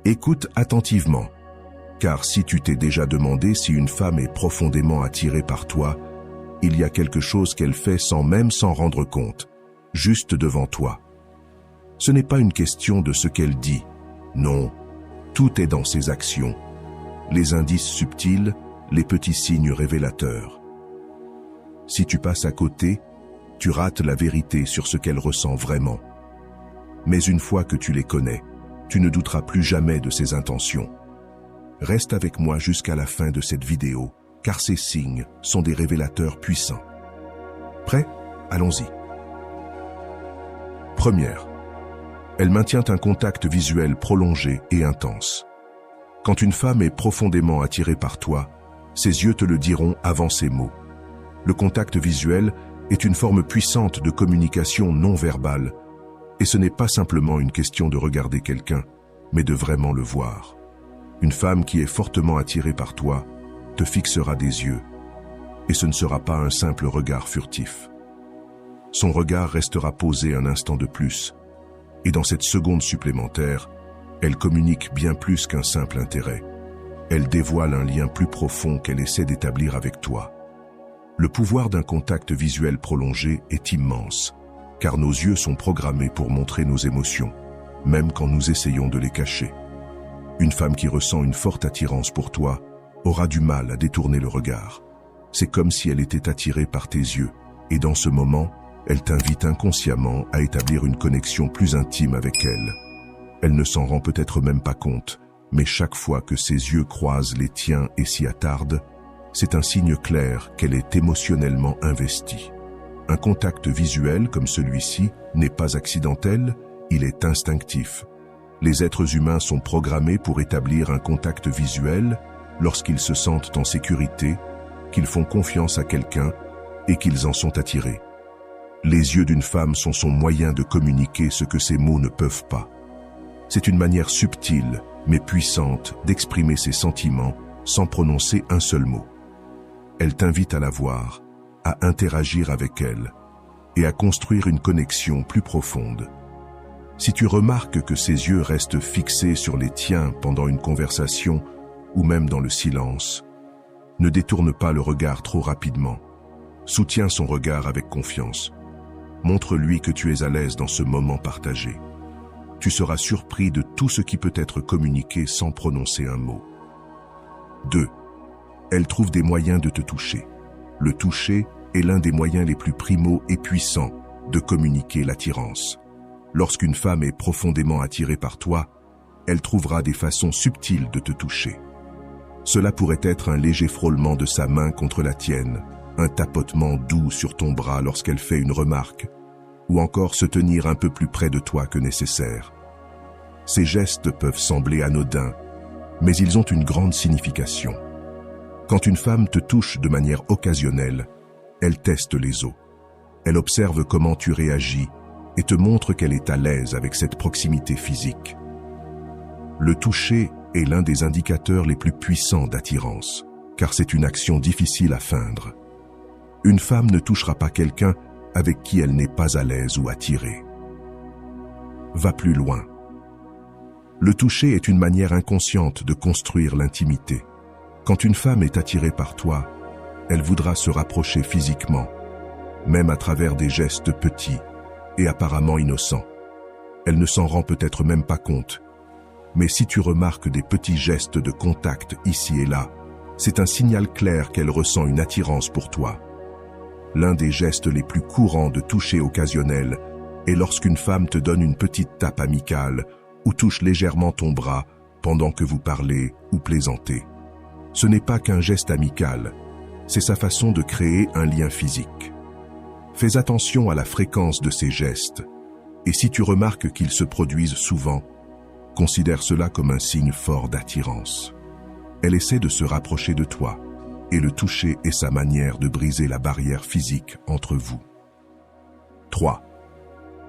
Écoute attentivement, car si tu t'es déjà demandé si une femme est profondément attirée par toi, il y a quelque chose qu'elle fait sans même s'en rendre compte, juste devant toi. Ce n'est pas une question de ce qu'elle dit, non, tout est dans ses actions, les indices subtils, les petits signes révélateurs. Si tu passes à côté, tu rates la vérité sur ce qu'elle ressent vraiment. Mais une fois que tu les connais, tu ne douteras plus jamais de ses intentions. Reste avec moi jusqu'à la fin de cette vidéo, car ces signes sont des révélateurs puissants. Prêt? Allons-y. Première, elle maintient un contact visuel prolongé et intense. Quand une femme est profondément attirée par toi, ses yeux te le diront avant ses mots. Le contact visuel est une forme puissante de communication non verbale, et ce n'est pas simplement une question de regarder quelqu'un, mais de vraiment le voir. Une femme qui est fortement attirée par toi te fixera des yeux, et ce ne sera pas un simple regard furtif. Son regard restera posé un instant de plus, et dans cette seconde supplémentaire, elle communique bien plus qu'un simple intérêt. Elle dévoile un lien plus profond qu'elle essaie d'établir avec toi. Le pouvoir d'un contact visuel prolongé est immense, car nos yeux sont programmés pour montrer nos émotions, même quand nous essayons de les cacher. Une femme qui ressent une forte attirance pour toi aura du mal à détourner le regard. C'est comme si elle était attirée par tes yeux, et dans ce moment, elle t'invite inconsciemment à établir une connexion plus intime avec elle. Elle ne s'en rend peut-être même pas compte, mais chaque fois que ses yeux croisent les tiens et s'y attardent, c'est un signe clair qu'elle est émotionnellement investie. Un contact visuel comme celui-ci n'est pas accidentel, il est instinctif. Les êtres humains sont programmés pour établir un contact visuel lorsqu'ils se sentent en sécurité, qu'ils font confiance à quelqu'un et qu'ils en sont attirés. Les yeux d'une femme sont son moyen de communiquer ce que ses mots ne peuvent pas. C'est une manière subtile, mais puissante, d'exprimer ses sentiments sans prononcer un seul mot. Elle t'invite à la voir, à interagir avec elle et à construire une connexion plus profonde. Si tu remarques que ses yeux restent fixés sur les tiens pendant une conversation ou même dans le silence, ne détourne pas le regard trop rapidement. Soutiens son regard avec confiance. Montre-lui que tu es à l'aise dans ce moment partagé. Tu seras surpris de tout ce qui peut être communiqué sans prononcer un mot. 2. Elle trouve des moyens de te toucher. Le toucher est l'un des moyens les plus primaux et puissants de communiquer l'attirance. Lorsqu'une femme est profondément attirée par toi, elle trouvera des façons subtiles de te toucher. Cela pourrait être un léger frôlement de sa main contre la tienne, un tapotement doux sur ton bras lorsqu'elle fait une remarque, ou encore se tenir un peu plus près de toi que nécessaire. Ces gestes peuvent sembler anodins, mais ils ont une grande signification. Quand une femme te touche de manière occasionnelle, elle teste les os. Elle observe comment tu réagis et te montre qu'elle est à l'aise avec cette proximité physique. Le toucher est l'un des indicateurs les plus puissants d'attirance, car c'est une action difficile à feindre. Une femme ne touchera pas quelqu'un avec qui elle n'est pas à l'aise ou attirée. Va plus loin. Le toucher est une manière inconsciente de construire l'intimité. Quand une femme est attirée par toi, elle voudra se rapprocher physiquement, même à travers des gestes petits et apparemment innocents. Elle ne s'en rend peut-être même pas compte. Mais si tu remarques des petits gestes de contact ici et là, c'est un signal clair qu'elle ressent une attirance pour toi. L'un des gestes les plus courants de toucher occasionnel est lorsqu'une femme te donne une petite tape amicale ou touche légèrement ton bras pendant que vous parlez ou plaisantez. Ce n'est pas qu'un geste amical, c'est sa façon de créer un lien physique. Fais attention à la fréquence de ces gestes, et si tu remarques qu'ils se produisent souvent, considère cela comme un signe fort d'attirance. Elle essaie de se rapprocher de toi, et le toucher est sa manière de briser la barrière physique entre vous. 3.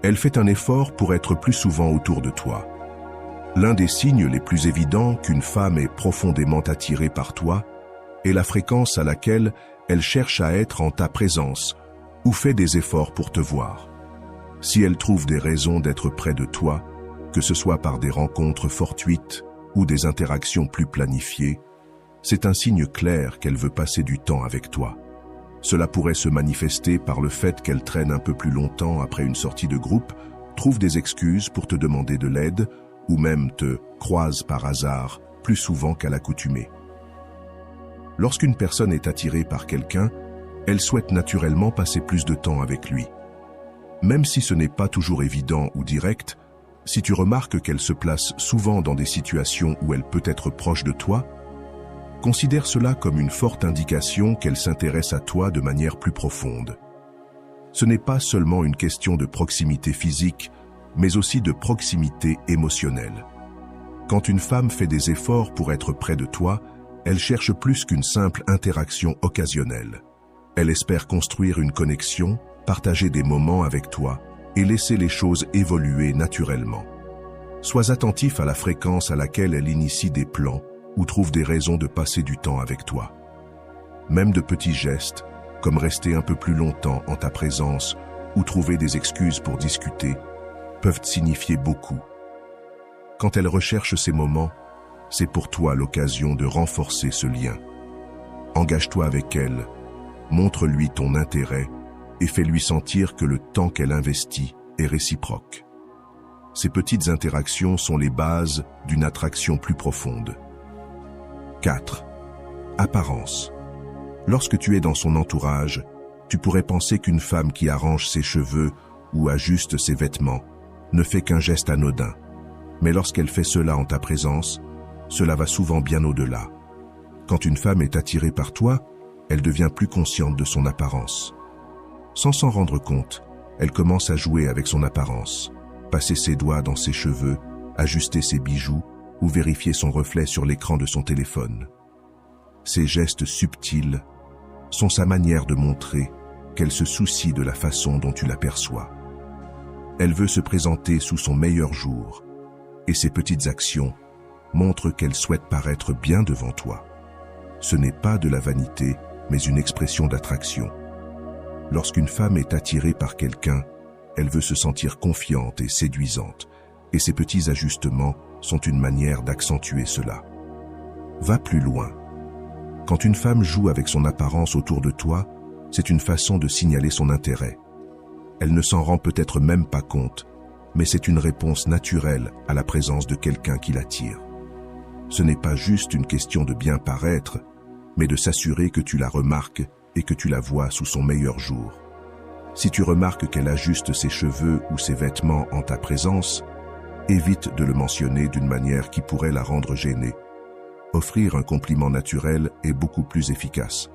Elle fait un effort pour être plus souvent autour de toi. L'un des signes les plus évidents qu'une femme est profondément attirée par toi est la fréquence à laquelle elle cherche à être en ta présence ou fait des efforts pour te voir. Si elle trouve des raisons d'être près de toi, que ce soit par des rencontres fortuites, ou des interactions plus planifiées, c'est un signe clair qu'elle veut passer du temps avec toi. Cela pourrait se manifester par le fait qu'elle traîne un peu plus longtemps après une sortie de groupe, trouve des excuses pour te demander de l'aide, ou même te croise par hasard plus souvent qu'à l'accoutumée. Lorsqu'une personne est attirée par quelqu'un, elle souhaite naturellement passer plus de temps avec lui. Même si ce n'est pas toujours évident ou direct, si tu remarques qu'elle se place souvent dans des situations où elle peut être proche de toi, considère cela comme une forte indication qu'elle s'intéresse à toi de manière plus profonde. Ce n'est pas seulement une question de proximité physique, mais aussi de proximité émotionnelle. Quand une femme fait des efforts pour être près de toi, elle cherche plus qu'une simple interaction occasionnelle. Elle espère construire une connexion, partager des moments avec toi et laisser les choses évoluer naturellement. Sois attentif à la fréquence à laquelle elle initie des plans ou trouve des raisons de passer du temps avec toi. Même de petits gestes, comme rester un peu plus longtemps en ta présence ou trouver des excuses pour discuter, peuvent signifier beaucoup. Quand elle recherche ces moments, c'est pour toi l'occasion de renforcer ce lien. Engage-toi avec elle, montre-lui ton intérêt et fais-lui sentir que le temps qu'elle investit est réciproque. Ces petites interactions sont les bases d'une attraction plus profonde. 4. Apparence. Lorsque tu es dans son entourage, tu pourrais penser qu'une femme qui arrange ses cheveux ou ajuste ses vêtements ne fait qu'un geste anodin. Mais lorsqu'elle fait cela en ta présence, cela va souvent bien au-delà. Quand une femme est attirée par toi, elle devient plus consciente de son apparence. Sans s'en rendre compte, elle commence à jouer avec son apparence, passer ses doigts dans ses cheveux, ajuster ses bijoux ou vérifier son reflet sur l'écran de son téléphone. Ces gestes subtils sont sa manière de montrer qu'elle se soucie de la façon dont tu l'aperçois. Elle veut se présenter sous son meilleur jour, et ces petites actions montrent qu'elle souhaite paraître bien devant toi. Ce n'est pas de la vanité, mais une expression d'attraction. Lorsqu'une femme est attirée par quelqu'un, elle veut se sentir confiante et séduisante, et ces petits ajustements sont une manière d'accentuer cela. Va plus loin. Quand une femme joue avec son apparence autour de toi, c'est une façon de signaler son intérêt. Elle ne s'en rend peut-être même pas compte, mais c'est une réponse naturelle à la présence de quelqu'un qui l'attire. Ce n'est pas juste une question de bien paraître, mais de s'assurer que tu la remarques et que tu la vois sous son meilleur jour. Si tu remarques qu'elle ajuste ses cheveux ou ses vêtements en ta présence, évite de le mentionner d'une manière qui pourrait la rendre gênée. Offrir un compliment naturel est beaucoup plus efficace.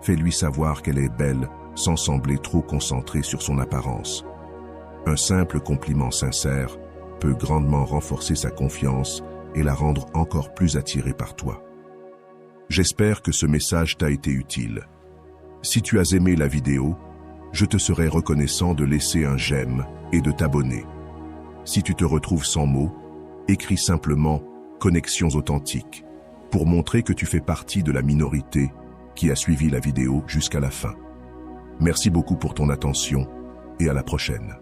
Fais-lui savoir qu'elle est belle sans sembler trop concentrée sur son apparence. Un simple compliment sincère peut grandement renforcer sa confiance et la rendre encore plus attirée par toi. J'espère que ce message t'a été utile. Si tu as aimé la vidéo, je te serais reconnaissant de laisser un j'aime et de t'abonner. Si tu te retrouves sans mots, écris simplement « Connexions authentiques » pour montrer que tu fais partie de la minorité qui a suivi la vidéo jusqu'à la fin. Merci beaucoup pour ton attention et à la prochaine.